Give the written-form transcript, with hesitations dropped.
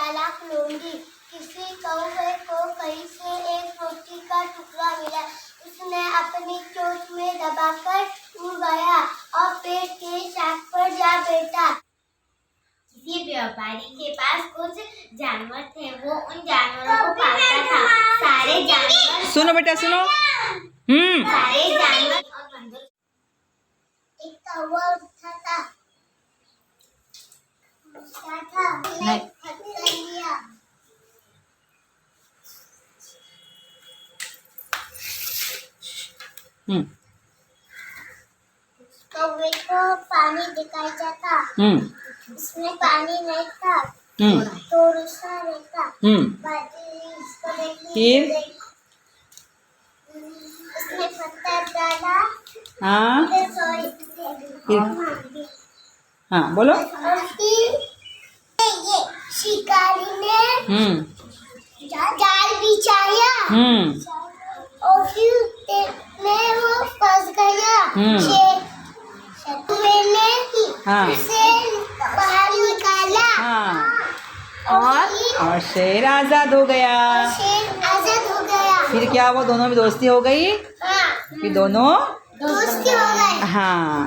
चालाक लोमड़ी। किसी कौवे को कहीं से एक रोटी का टुकड़ा मिला। उसने अपनी चोंच में दबाकर उड़ गया और पेड़ के शाख पर जा बैठा। किसी व्यापारी के पास कुछ जानवर थे। वो उन जानवरों को पालता था। सारे जानवर सुनो बेटा सुनो। सारे जानवर और बंदर। एक कौवा उठा था। नहीं। लिया। कौवे को पानी दिखाई जाता। उसमें पानी नहीं था। तो रुसा रहता। फिर उसने पत्थर डाला। हाँ फिर हाँ बोलो। ये शिकारी ने जाल बिछाया और फिर में वो फंस गया। मैंने उसे बाहर निकाला। और शेर आजाद हो गया। शेर आजाद हो गया। फिर क्या वो दोनों में दोस्ती हो गई? हाँ, फिर दोनों दोस्ती हो गई। हाँ।